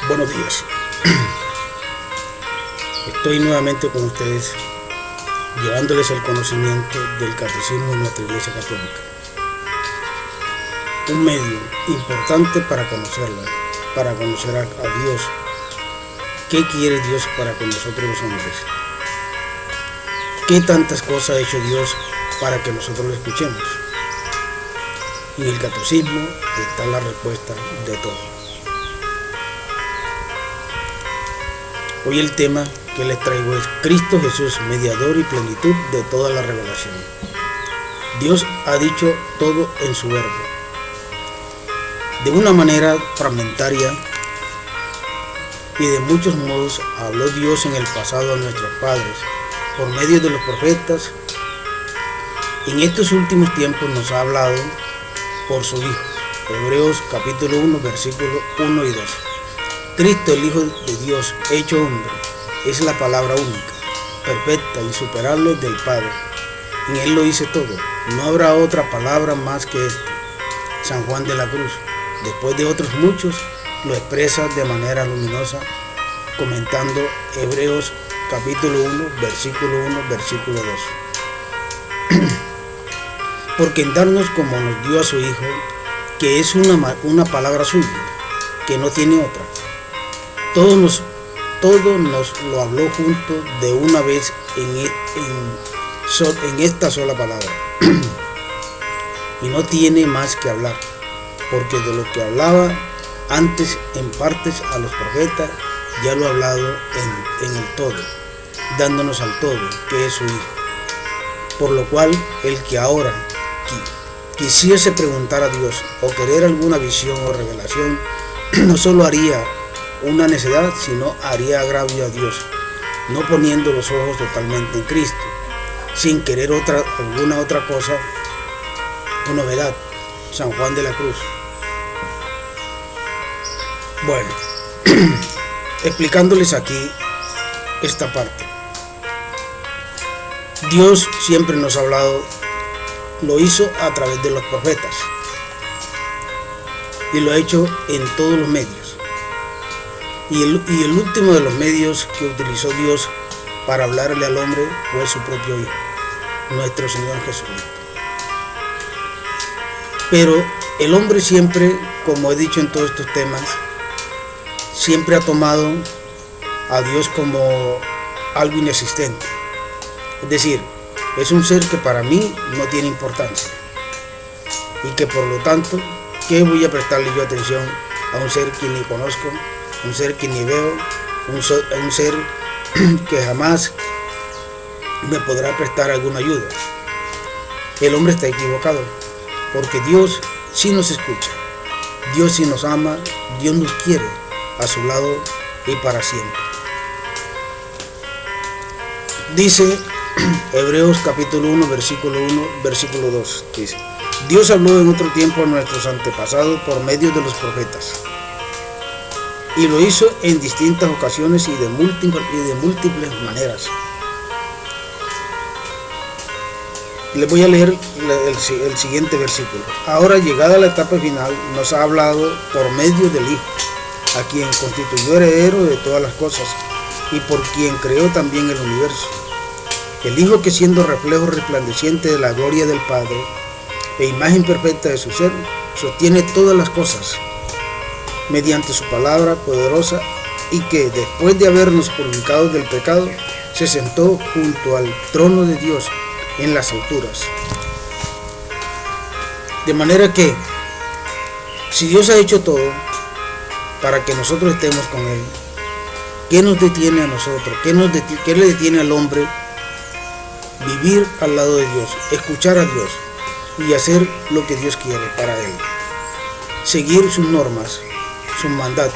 Buenos días. Estoy nuevamente con ustedes llevándoles el conocimiento del catecismo de nuestra Iglesia Católica. Un medio importante para conocerla, para conocer a Dios. ¿Qué quiere Dios para con nosotros los hombres? ¿Qué tantas cosas ha hecho Dios para que nosotros lo escuchemos? En el catecismo está la respuesta de todo. Hoy el tema que les traigo es Cristo Jesús, mediador y plenitud de toda la revelación. Dios ha dicho todo en su verbo. De una manera fragmentaria y de muchos modos habló Dios en el pasado a nuestros padres por medio de los profetas. En estos últimos tiempos nos ha hablado por su Hijo. Hebreos capítulo 1, versículos 1 y 2. Cristo, el Hijo de Dios, hecho hombre, es la palabra única, perfecta, insuperable del Padre. En Él lo hice todo. No habrá otra palabra más que esta. San Juan de la Cruz, después de otros muchos, lo expresa de manera luminosa, comentando Hebreos capítulo 1, versículo 1, versículo 2. Porque en darnos como nos dio a su Hijo, que es una palabra suya, que no tiene otra, todo nos lo habló junto de una vez en esta sola palabra. Y no tiene más que hablar, porque de lo que hablaba antes en partes a los profetas, ya lo ha hablado en el todo, dándonos al todo, que es su Hijo. Por lo cual, el que ahora quisiese preguntar a Dios o querer alguna visión o revelación, no solo haría una necedad, sino haría agravio a Dios, no poniendo los ojos totalmente en Cristo, sin querer alguna otra cosa o novedad. San Juan de la Cruz. Bueno, explicándoles aquí esta parte. Dios siempre nos ha hablado, lo hizo a través de los profetas y lo ha hecho en todos los medios. Y el último de los medios que utilizó Dios para hablarle al hombre fue su propio Hijo, nuestro Señor Jesucristo. Pero el hombre siempre, como he dicho en todos estos temas, siempre ha tomado a Dios como algo inexistente. Es decir, es un ser que para mí no tiene importancia. Y que por lo tanto, ¿qué voy a prestarle yo atención a un ser que ni conozco? Un ser que ni veo, un ser que jamás me podrá prestar alguna ayuda. El hombre está equivocado, porque Dios sí nos escucha, Dios sí nos ama, Dios nos quiere a su lado y para siempre. Dice Hebreos capítulo 1, versículo 1, versículo 2, dice: Dios habló en otro tiempo a nuestros antepasados por medio de los profetas, y lo hizo en distintas ocasiones y de múltiples maneras. Les voy a leer el siguiente versículo. Ahora, llegada la etapa final, nos ha hablado por medio del Hijo, a quien constituyó heredero de todas las cosas y por quien creó también el universo. El Hijo, que siendo reflejo resplandeciente de la gloria del Padre e imagen perfecta de su ser, sostiene todas las cosas mediante su palabra poderosa, y que después de habernos purificado del pecado, se sentó junto al trono de Dios en las alturas. De manera que, si Dios ha hecho todo para que nosotros estemos con Él, ¿qué nos detiene a nosotros? ¿Qué le detiene al hombre vivir al lado de Dios, escuchar a Dios y hacer lo que Dios quiere para Él? Seguir sus normas, sus mandatos.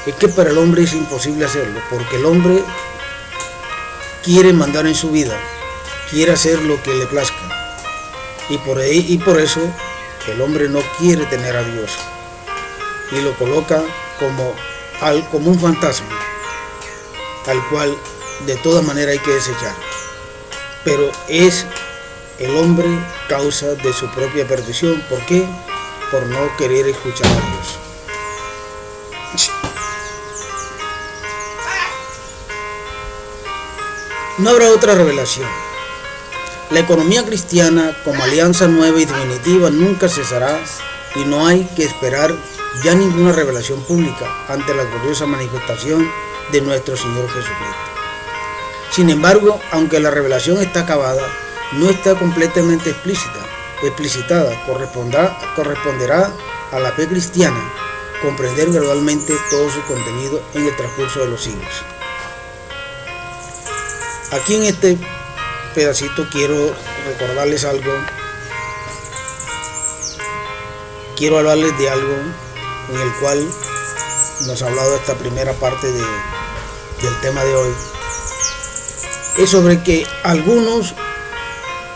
Es que para el hombre es imposible hacerlo, porque el hombre quiere mandar en su vida, quiere hacer lo que le plazca, y por eso el hombre no quiere tener a Dios y lo coloca como un fantasma al cual de todas maneras hay que desechar. Pero es el hombre causa de su propia perdición. ¿Por qué? Por no querer escuchar a Dios. No habrá otra revelación. La economía cristiana como alianza nueva y definitiva nunca cesará y no hay que esperar ya ninguna revelación pública ante la gloriosa manifestación de nuestro Señor Jesucristo. Sin embargo, aunque la revelación está acabada, no está completamente explicitada, corresponderá a la fe cristiana comprender gradualmente todo su contenido en el transcurso de los siglos. Aquí en este pedacito quiero recordarles algo, quiero hablarles de algo en el cual nos ha hablado esta primera parte del tema de hoy. Es sobre que algunos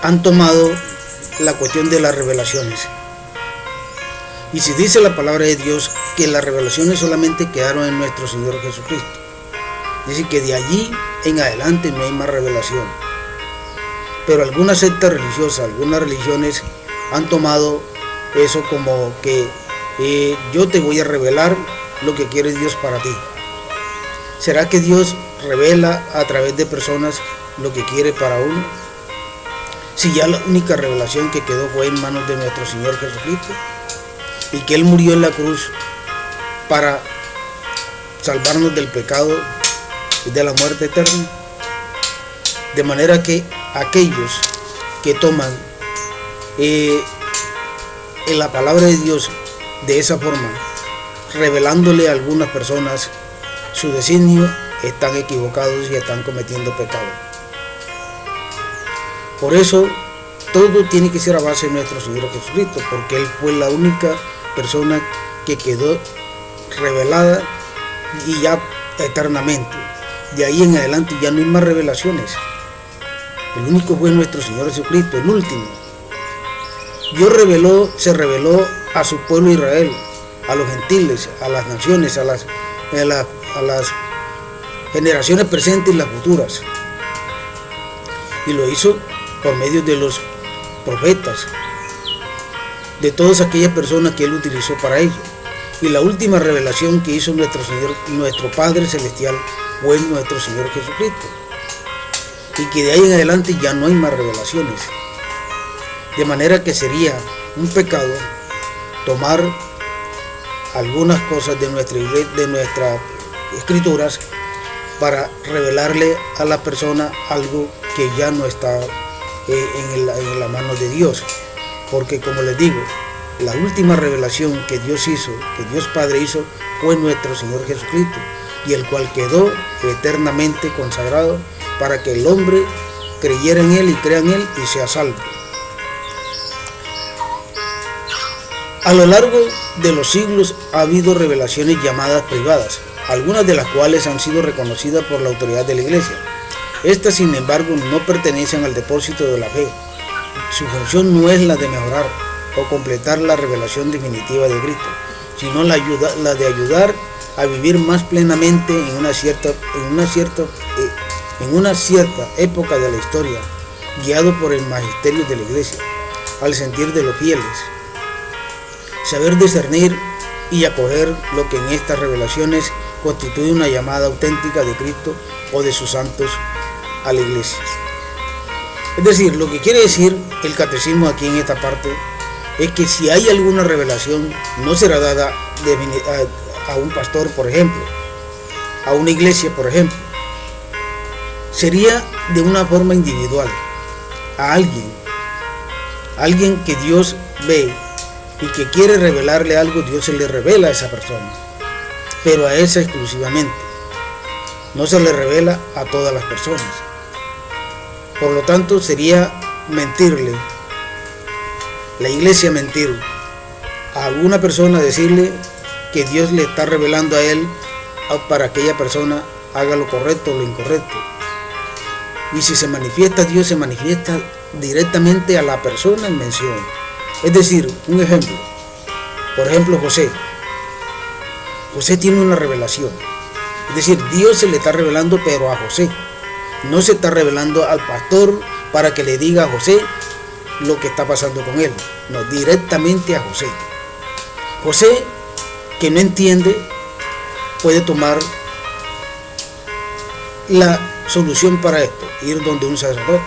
han tomado la cuestión de las revelaciones. Y si dice la palabra de Dios que las revelaciones solamente quedaron en nuestro Señor Jesucristo. Dice que de allí en adelante no hay más revelación. Pero algunas sectas religiosas, algunas religiones han tomado eso como que yo te voy a revelar lo que quiere Dios para ti. ¿Será que Dios revela a través de personas lo que quiere para uno? Si ya la única revelación que quedó fue en manos de nuestro Señor Jesucristo y que Él murió en la cruz para salvarnos del pecado y de la muerte eterna. De manera que aquellos que toman en la palabra de Dios de esa forma, revelándole a algunas personas su designio, están equivocados y están cometiendo pecado. Por eso todo tiene que ser a base de nuestro Señor Jesucristo, porque Él fue la única persona que quedó revelada y ya eternamente. De ahí en adelante ya no hay más revelaciones. El único fue nuestro Señor Jesucristo, el último. Dios se reveló a su pueblo Israel, a los gentiles, a las naciones, a las generaciones presentes y las futuras. Y lo hizo por medio de los profetas, de todas aquellas personas que Él utilizó para ello. Y la última revelación que hizo nuestro Señor, nuestro Padre Celestial, fue nuestro Señor Jesucristo. Y que de ahí en adelante ya no hay más revelaciones. De manera que sería un pecado tomar algunas cosas de nuestras escrituras para revelarle a la persona algo que ya no está en la mano de Dios. Porque como les digo, la última revelación que Dios hizo, que Dios Padre hizo, fue nuestro Señor Jesucristo, y el cual quedó eternamente consagrado para que el hombre creyera en Él y crea en Él y sea salvo. A lo largo de los siglos ha habido revelaciones llamadas privadas, algunas de las cuales han sido reconocidas por la autoridad de la Iglesia. Estas, sin embargo, no pertenecen al depósito de la fe. Su función no es la de mejorar o completar la revelación definitiva de Cristo, sino la de ayudar a vivir más plenamente en una cierta época de la historia, guiado por el magisterio de la Iglesia, al sentir de los fieles. Saber discernir y acoger lo que en estas revelaciones constituye una llamada auténtica de Cristo o de sus santos a la Iglesia. Es decir, lo que quiere decir el catecismo aquí en esta parte es que si hay alguna revelación, no será dada a un pastor, por ejemplo, a una iglesia, por ejemplo. Sería de una forma individual, a alguien que Dios ve y que quiere revelarle algo, Dios se le revela a esa persona, pero a esa exclusivamente. No se le revela a todas las personas. Por lo tanto, sería mentirle, la iglesia mentir a alguna persona, decirle que Dios le está revelando a él para que aquella persona haga lo correcto o lo incorrecto. Y si se manifiesta Dios, se manifiesta directamente a la persona en mención. Es decir, un ejemplo. Por ejemplo, José. José tiene una revelación. Es decir, Dios se le está revelando, pero a José. No se está revelando al pastor para que le diga a José lo que está pasando con él. No, directamente a José. José, que no entiende, puede tomar la solución para esto, ir donde un sacerdote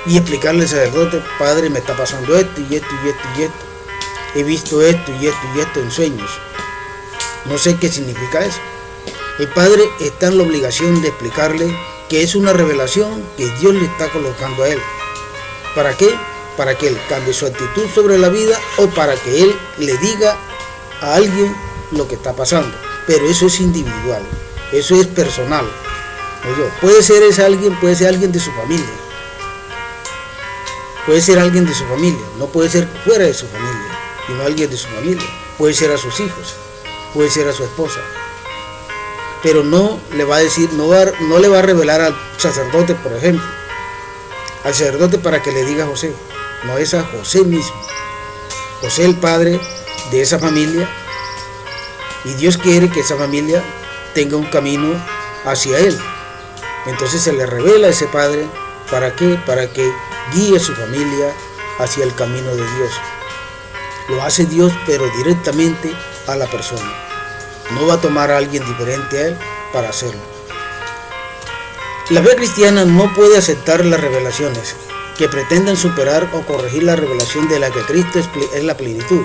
y explicarle al sacerdote: Padre, me está pasando esto y esto y esto y esto, he visto esto y esto y esto en sueños, no sé qué significa eso. El padre está en la obligación de explicarle que es una revelación que Dios le está colocando a él. ¿Para qué? Para que él cambie su actitud sobre la vida, o para que él le diga a alguien lo que está pasando. Pero eso es individual, eso es personal. Puede ser alguien de su familia, puede ser alguien de su familia, no puede ser fuera de su familia, sino alguien de su familia. Puede ser a sus hijos, puede ser a su esposa, pero no le va a decir, no le va a revelar al sacerdote, por ejemplo, al sacerdote para que le diga a José. No, es a José mismo. José, el padre de esa familia, y Dios quiere que esa familia tenga un camino hacia él. Entonces se le revela a ese padre. ¿Para qué? Para que guíe a su familia hacia el camino de Dios. Lo hace Dios, pero directamente a la persona. No va a tomar a alguien diferente a él para hacerlo. La fe cristiana no puede aceptar las revelaciones que pretendan superar o corregir la revelación de la que Cristo es la plenitud.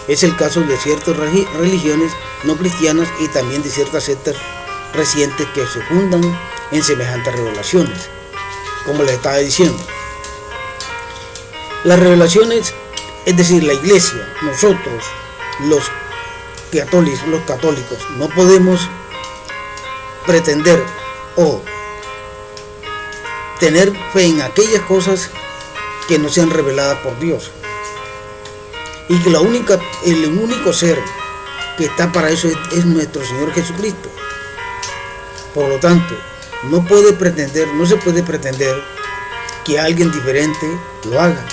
Es el caso de ciertas religiones no cristianas y también de ciertas sectas recientes que se fundan en semejantes revelaciones. Como les estaba diciendo, las revelaciones, es decir, la iglesia, nosotros, los católicos, no podemos pretender o tener fe en aquellas cosas que no sean reveladas por Dios, y que el único ser que está para eso es nuestro Señor Jesucristo. Por lo tanto, no se puede pretender que alguien diferente lo haga,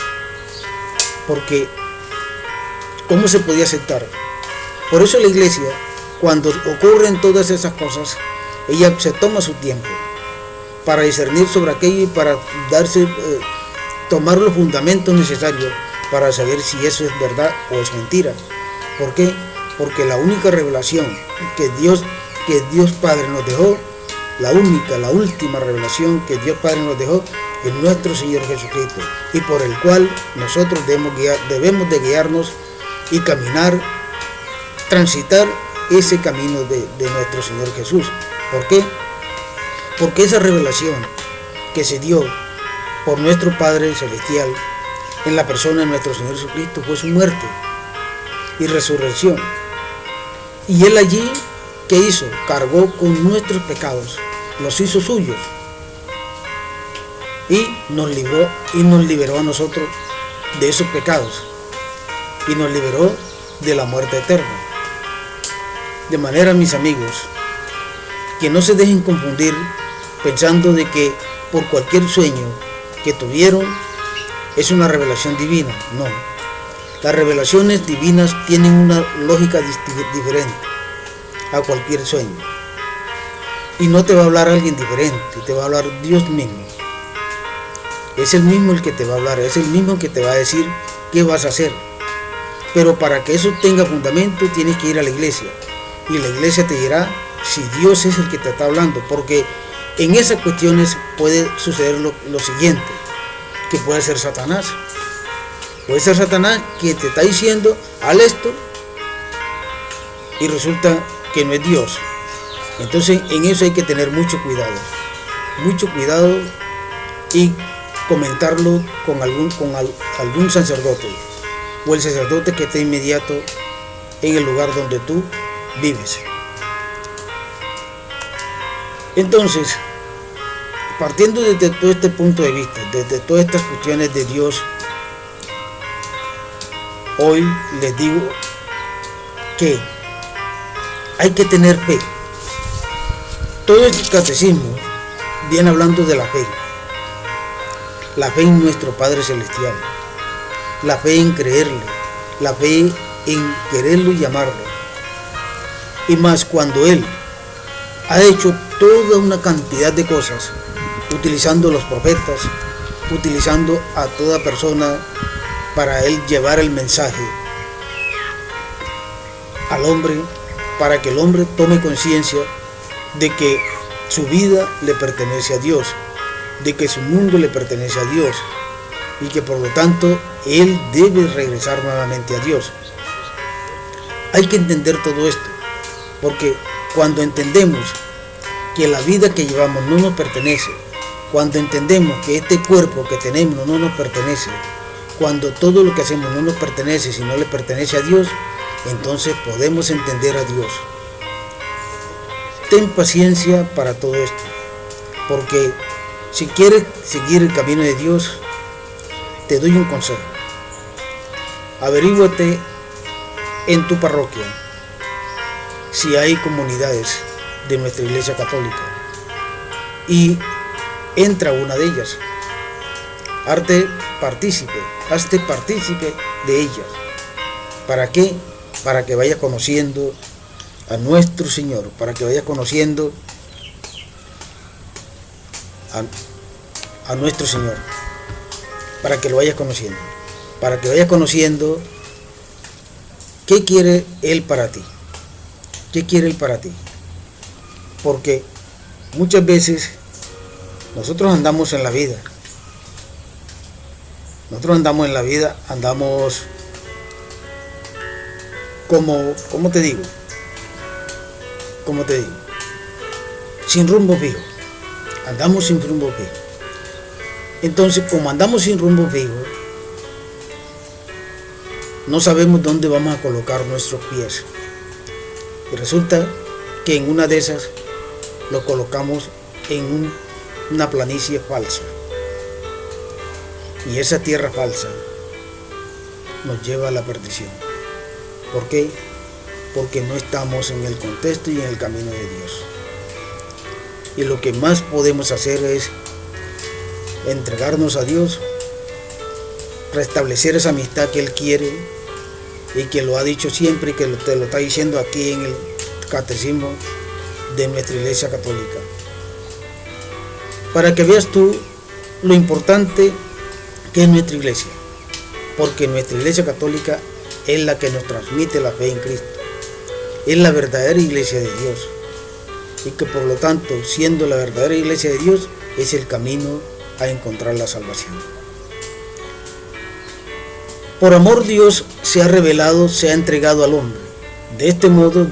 porque ¿cómo se podía aceptar? Por eso la iglesia, cuando ocurren todas esas cosas, ella se toma su tiempo para discernir sobre aquello y para tomar los fundamentos necesarios para saber si eso es verdad o es mentira. ¿Por qué? Porque la única revelación que Dios Padre nos dejó, la última revelación que Dios Padre nos dejó, es nuestro Señor Jesucristo, y por el cual nosotros debemos de guiarnos y caminar, transitar ese camino de nuestro Señor Jesús. ¿Por qué? Porque esa revelación que se dio por nuestro Padre Celestial en la persona de nuestro Señor Jesucristo fue su muerte y resurrección. Y Él allí, ¿qué hizo? Cargó con nuestros pecados, los hizo suyos, y nos liberó a nosotros de esos pecados, y nos liberó de la muerte eterna. De manera, mis amigos, que no se dejen confundir pensando de que por cualquier sueño que tuvieron es una revelación divina. No, las revelaciones divinas tienen una lógica diferente a cualquier sueño, y no te va a hablar alguien diferente, te va a hablar Dios mismo. Es el mismo el que te va a hablar, es el mismo que te va a decir qué vas a hacer. Pero para que eso tenga fundamento, tienes que ir a la iglesia, y la iglesia te dirá si Dios es el que te está hablando, porque en esas cuestiones puede suceder lo siguiente, que puede ser Satanás. Puede ser Satanás que te está diciendo, haz esto, y resulta que no es Dios. Entonces en eso hay que tener mucho cuidado, y comentarlo con algún sacerdote, o el sacerdote que esté inmediato en el lugar donde tú vives. Entonces, partiendo desde todo este punto de vista, desde todas estas cuestiones de Dios, hoy les digo que hay que tener fe. Todo este catecismo viene hablando de la fe en nuestro Padre Celestial, la fe en creerle, la fe en quererlo y amarlo. Y más cuando Él ha hecho toda una cantidad de cosas, utilizando los profetas, utilizando a toda persona para Él llevar el mensaje al hombre, para que el hombre tome conciencia de que su vida le pertenece a Dios, de que su mundo le pertenece a Dios y que por lo tanto él debe regresar nuevamente a Dios. Hay que entender todo esto, porque cuando entendemos que la vida que llevamos no nos pertenece, cuando entendemos que este cuerpo que tenemos no nos pertenece, cuando todo lo que hacemos no nos pertenece, sino le pertenece a Dios, entonces podemos entender a Dios. Ten paciencia para todo esto, porque si quieres seguir el camino de Dios, te doy un consejo. Averíguate en tu parroquia si hay comunidades de nuestra Iglesia Católica y entra a una de ellas. Hazte partícipe de ellas. ¿Para qué? Para que vayas conociendo a nuestro Señor, para que vayas conociendo a nuestro Señor, para que lo vayas conociendo, para que vayas conociendo qué quiere Él para ti, qué quiere Él para ti, porque muchas veces nosotros andamos en la vida, andamos como te digo, sin rumbo fijo, andamos sin rumbo fijo. Entonces, como andamos sin rumbo fijo, no sabemos dónde vamos a colocar nuestros pies. Y resulta que en una de esas lo colocamos en una planicie falsa. Y esa tierra falsa nos lleva a la perdición. ¿Por qué? Porque no estamos en el contexto y en el camino de Dios. Y lo que más podemos hacer es entregarnos a Dios, restablecer esa amistad que Él quiere y que lo ha dicho siempre y que te lo está diciendo aquí en el catecismo de nuestra Iglesia Católica. Para que veas tú lo importante que es nuestra iglesia, porque nuestra Iglesia Católica es la que nos transmite la fe en Cristo, es la verdadera iglesia de Dios, y que por lo tanto, siendo la verdadera iglesia de Dios, es el camino a encontrar la salvación. Por amor Dios se ha revelado, se ha entregado al hombre. De este modo,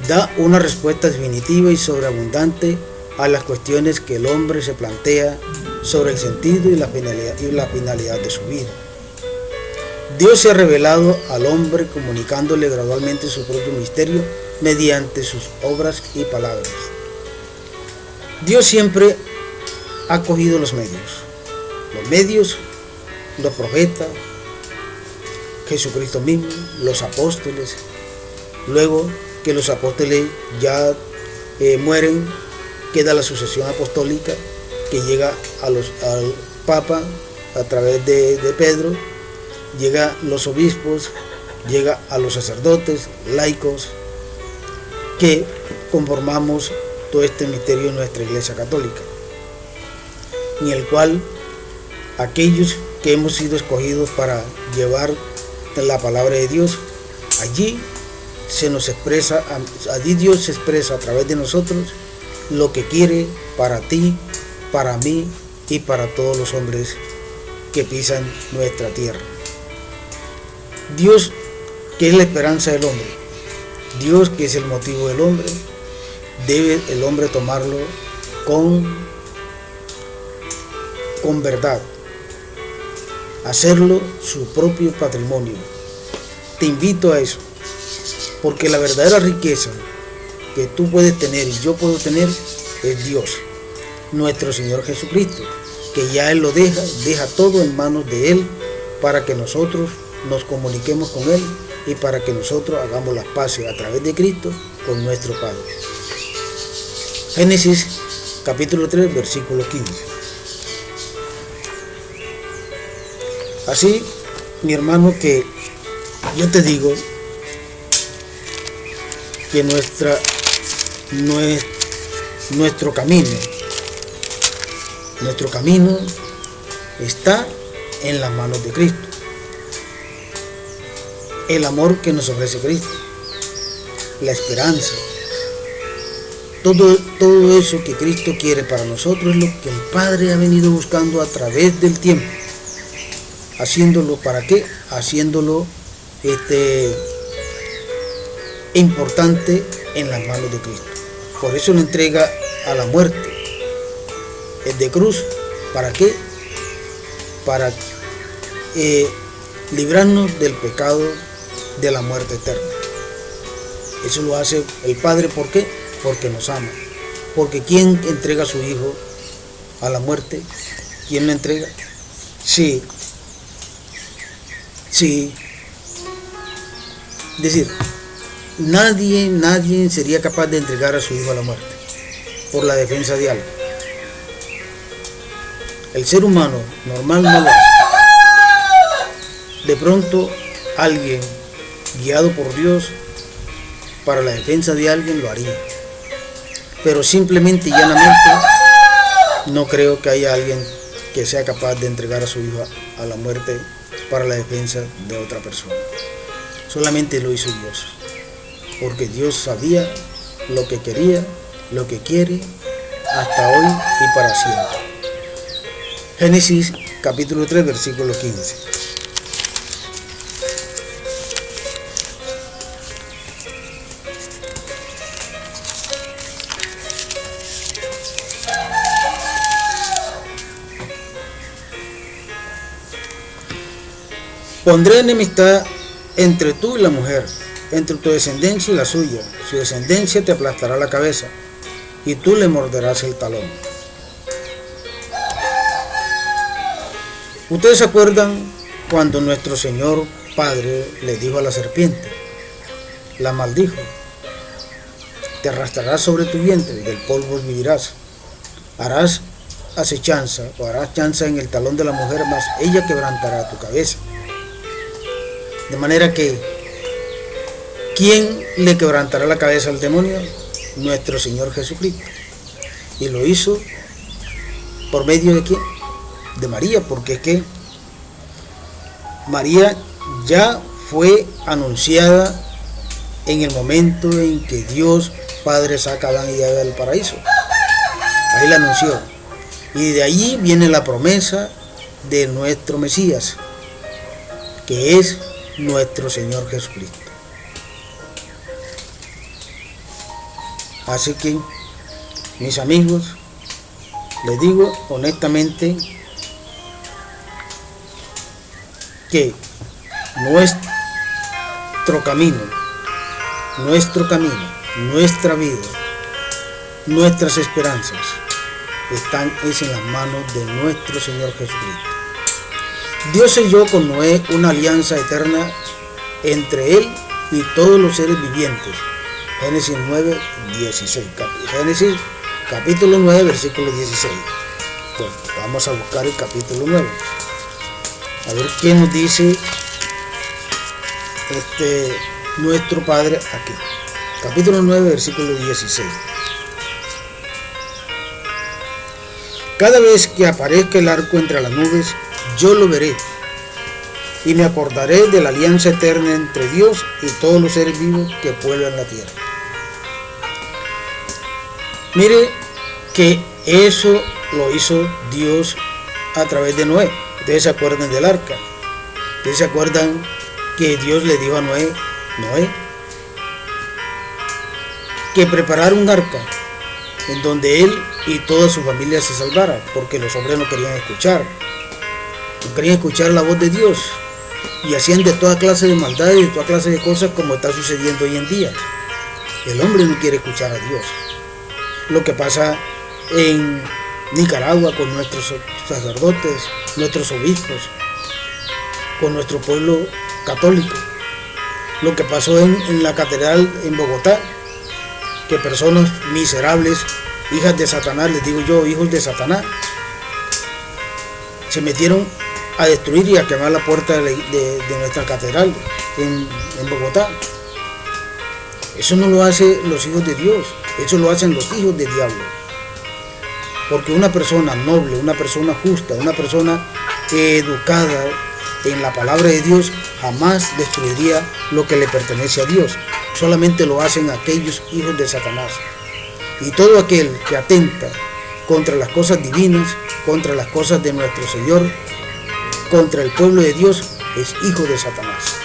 da una respuesta definitiva y sobreabundante a las cuestiones que el hombre se plantea sobre el sentido y la finalidad de su vida. Dios se ha revelado al hombre comunicándole gradualmente su propio misterio mediante sus obras y palabras. Dios siempre ha cogido los medios, los profetas, Jesucristo mismo, los apóstoles. Luego que los apóstoles ya mueren, queda la sucesión apostólica que llega al Papa a través de Pedro, llega a los obispos, llega a los sacerdotes, laicos, que conformamos todo este misterio en nuestra Iglesia Católica, en el cual aquellos que hemos sido escogidos para llevar la palabra de Dios, allí Dios se expresa a través de nosotros lo que quiere para ti, para mí y para todos los hombres que pisan nuestra tierra. Dios, que es la esperanza del hombre, Dios, que es el motivo del hombre, debe el hombre tomarlo con verdad, hacerlo su propio patrimonio. Te invito a eso, porque la verdadera riqueza que tú puedes tener y yo puedo tener es Dios, nuestro Señor Jesucristo, que ya Él lo deja todo en manos de Él para que nosotros nos comuniquemos con Él y para que nosotros hagamos las paces a través de Cristo con nuestro Padre. Génesis capítulo 3, versículo 15. Así, mi hermano, que yo te digo que nuestro camino está en las manos de Cristo. El amor que nos ofrece Cristo, la esperanza. Todo eso que Cristo quiere para nosotros es lo que el Padre ha venido buscando a través del tiempo. Haciéndolo, ¿para qué? Haciéndolo importante en las manos de Cristo. Por eso lo entrega a la muerte, el de cruz. ¿Para qué? Para librarnos del pecado de la muerte eterna. Eso lo hace el Padre. ¿Por qué? Porque nos ama. Porque ¿quién entrega a su Hijo a la muerte? ¿Quién lo entrega? Sí. Es decir, nadie sería capaz de entregar a su Hijo a la muerte por la defensa de algo. El ser humano normal no lo hace. De pronto alguien guiado por Dios para la defensa de alguien lo haría, pero simplemente y llanamente no creo que haya alguien que sea capaz de entregar a su hijo a la muerte para la defensa de otra persona. Solamente lo hizo Dios, porque Dios sabía lo que quería, lo que quiere hasta hoy y para siempre. Génesis capítulo 3 versículo 15. Pondré enemistad entre tú y la mujer, entre tu descendencia y la suya. Su descendencia te aplastará la cabeza, y tú le morderás el talón. ¿Ustedes se acuerdan cuando nuestro Señor Padre le dijo a la serpiente? La maldijo. Te arrastrarás sobre tu vientre, y del polvo vivirás. Harás acechanza o harás chanza en el talón de la mujer, mas ella quebrantará tu cabeza. De manera que, ¿quién le quebrantará la cabeza al demonio? Nuestro Señor Jesucristo. Y lo hizo por medio de ¿quién? De María, porque es que María ya fue anunciada en el momento en que Dios Padre saca a Adán y Eva del paraíso. Ahí la anunció. Y de allí viene la promesa de nuestro Mesías, que es nuestro Señor Jesucristo. Así que, mis amigos, les digo honestamente que nuestro camino, nuestra vida, nuestras esperanzas están en las manos de nuestro Señor Jesucristo. Dios selló con Noé una alianza eterna entre él y todos los seres vivientes. Génesis 9, 16. Génesis capítulo 9, versículo 16. Pues vamos a buscar el capítulo 9. A ver qué nos dice nuestro Padre aquí. Capítulo 9, versículo 16. Cada vez que aparezca el arco entre las nubes, yo lo veré, y me acordaré de la alianza eterna entre Dios y todos los seres vivos que pueblan la tierra. Mire que eso lo hizo Dios a través de Noé. Ustedes se acuerdan del arca. Ustedes se acuerdan que Dios le dijo a Noé, que preparara un arca en donde él y toda su familia se salvaran, porque los hombres no querían escuchar la voz de Dios, y hacían de toda clase de maldades, de toda clase de cosas, como está sucediendo hoy en día. El hombre no quiere escuchar a Dios. Lo que pasa en Nicaragua con nuestros sacerdotes, nuestros obispos, con nuestro pueblo católico. Lo que pasó en la catedral en Bogotá, que personas miserables, hijas de Satanás, les digo yo, hijos de Satanás, se metieron a destruir y a quemar la puerta de nuestra catedral en Bogotá. Eso no lo hacen los hijos de Dios, eso lo hacen los hijos del diablo. Porque una persona noble, una persona justa, una persona educada, en la palabra de Dios jamás destruiría lo que le pertenece a Dios. Solamente lo hacen aquellos hijos de Satanás. Y todo aquel que atenta contra las cosas divinas, contra las cosas de nuestro Señor, contra el pueblo de Dios, es hijo de Satanás.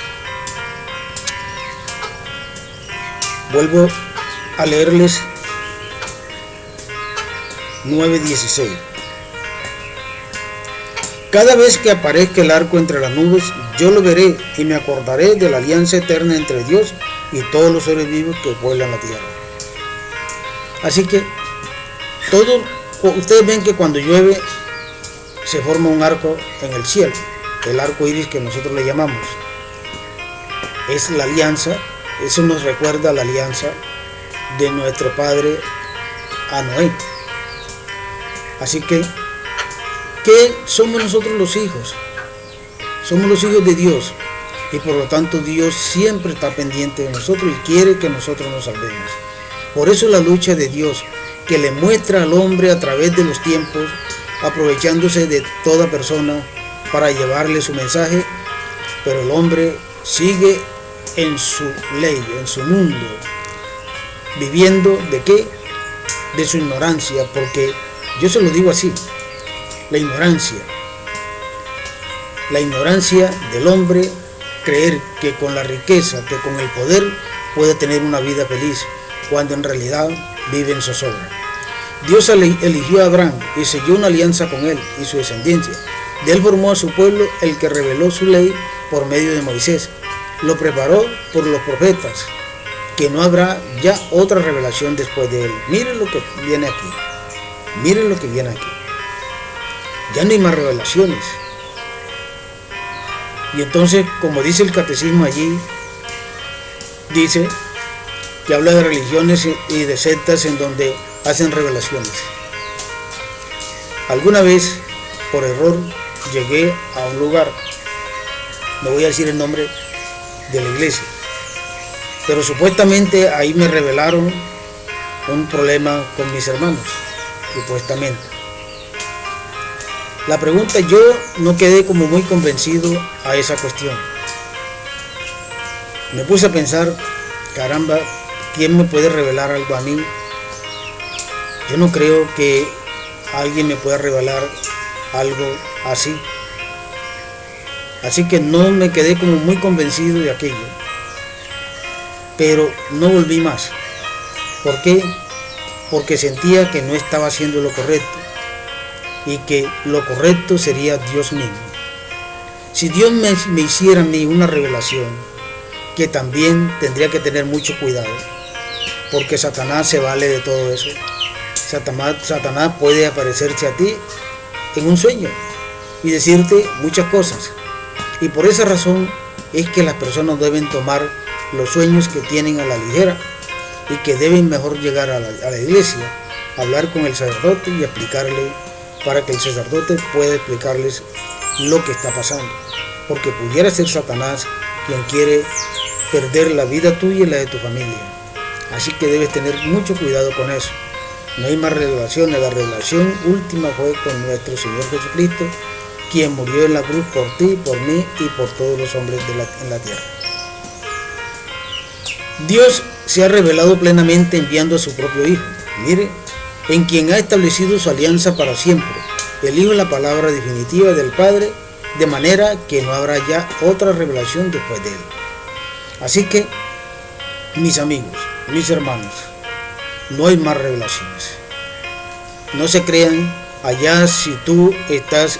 Vuelvo a leerles 9:16. Cada vez que aparezca el arco entre las nubes, yo lo veré y me acordaré de la alianza eterna entre Dios y todos los seres vivos que pueblan la tierra. Así que ustedes ven que cuando llueve se forma un arco en el cielo, el arco iris que nosotros le llamamos. Es la alianza, eso nos recuerda la alianza de nuestro padre a Noé. Así que, ¿qué somos nosotros los hijos? Somos los hijos de Dios y por lo tanto Dios siempre está pendiente de nosotros y quiere que nosotros nos salvemos. Por eso la lucha de Dios que le muestra al hombre a través de los tiempos, aprovechándose de toda persona para llevarle su mensaje, pero el hombre sigue en su ley, en su mundo, viviendo ¿de qué? De su ignorancia, porque yo se lo digo así, la ignorancia del hombre, creer que con la riqueza, que con el poder puede tener una vida feliz, cuando en realidad vive en zozobra. Dios eligió a Abraham y selló una alianza con él y su descendencia. De él formó a su pueblo, el que reveló su ley por medio de Moisés. Lo preparó por los profetas, que no habrá ya otra revelación después de él. Miren lo que viene aquí. Miren lo que viene aquí. Ya no hay más revelaciones. Y entonces, como dice el catecismo allí, dice que habla de religiones y de sectas en donde hacen revelaciones. Alguna vez, por error, llegué a un lugar, no voy a decir el nombre de la iglesia, pero supuestamente ahí me revelaron un problema con mis hermanos, supuestamente. La pregunta, yo no quedé como muy convencido a esa cuestión. Me puse a pensar, caramba, ¿quién me puede revelar algo a mí? Yo no creo que alguien me pueda revelar algo así. Así que no me quedé como muy convencido de aquello. Pero no volví más. ¿Por qué? Porque sentía que no estaba haciendo lo correcto. Y que lo correcto sería Dios mismo. Si Dios me hiciera a mí una revelación, que también tendría que tener mucho cuidado, porque Satanás se vale de todo eso. Satanás puede aparecerse a ti en un sueño y decirte muchas cosas. Y por esa razón es que las personas deben tomar los sueños que tienen a la ligera y que deben mejor llegar a la iglesia, hablar con el sacerdote y explicarle, para que el sacerdote pueda explicarles lo que está pasando. Porque pudiera ser Satanás quien quiere perder la vida tuya y la de tu familia. Así que debes tener mucho cuidado con eso. No hay más revelaciones. La revelación última fue con nuestro Señor Jesucristo, quien murió en la cruz por ti, por mí y por todos los hombres en la tierra. Dios se ha revelado plenamente enviando a su propio Hijo. Mire, en quien ha establecido su alianza para siempre. El Hijo es la palabra definitiva del Padre, de manera que no habrá ya otra revelación después de él. Así que, mis amigos, mis hermanos, no hay más revelaciones. No se crean allá si tú estás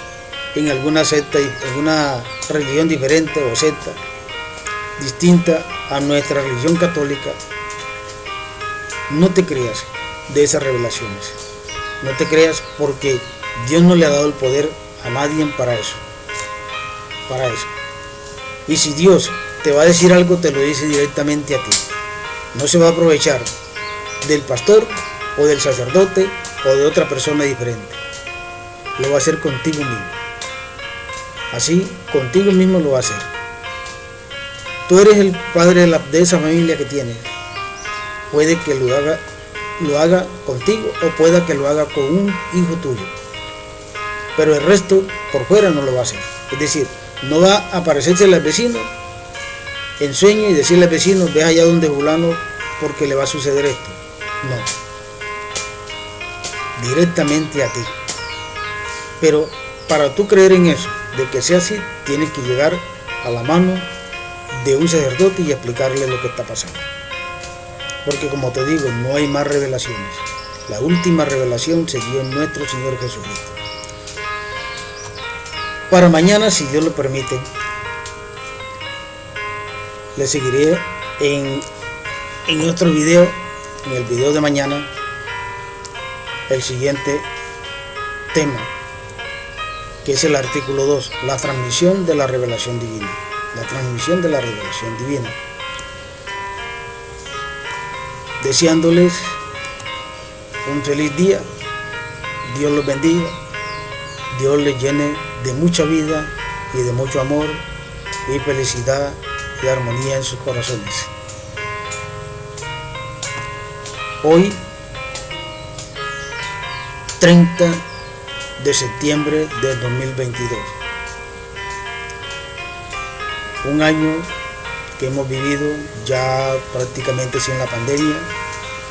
en alguna secta, en una religión diferente o secta distinta a nuestra religión católica. No te creas de esas revelaciones. No te creas, porque Dios no le ha dado el poder a nadie para eso. Y si Dios te va a decir algo, te lo dice directamente a ti. No se va a aprovechar del pastor o del sacerdote o de otra persona diferente. Lo va a hacer contigo mismo. Así, contigo mismo lo va a hacer. Tú eres el padre de esa familia que tienes. Puede que lo haga contigo o pueda que lo haga con un hijo tuyo. Pero el resto por fuera no lo va a hacer. Es decir, No va a aparecerse al vecino en sueño y decirle al vecino, ve allá donde fulano porque le va a suceder esto. No. Directamente a ti. Pero para tú creer en eso, de que sea así, tienes que llegar a la mano de un sacerdote y explicarle lo que está pasando. Porque como te digo, no hay más revelaciones. La última revelación se dio en nuestro Señor Jesucristo. Para mañana, si Dios lo permite, le seguiré en otro video, en el video de mañana, el siguiente tema, que es el artículo 2, la transmisión de la revelación divina. La transmisión de la revelación divina. Deseándoles un feliz día, Dios los bendiga, Dios les llene de mucha vida y de mucho amor y felicidad y armonía en sus corazones. Hoy, 30 de septiembre del 2022, un año que hemos vivido ya prácticamente sin la pandemia.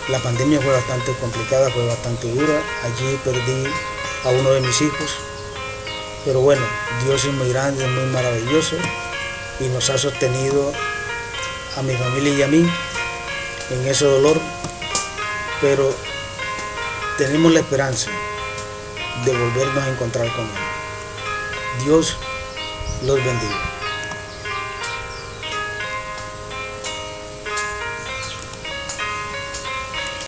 La pandemia fue bastante complicada, fue bastante dura. Allí perdí a uno de mis hijos, pero bueno, Dios es muy grande, es muy maravilloso y nos ha sostenido a mi familia y a mí en ese dolor, pero tenemos la esperanza de volvernos a encontrar con Él. Dios los bendiga.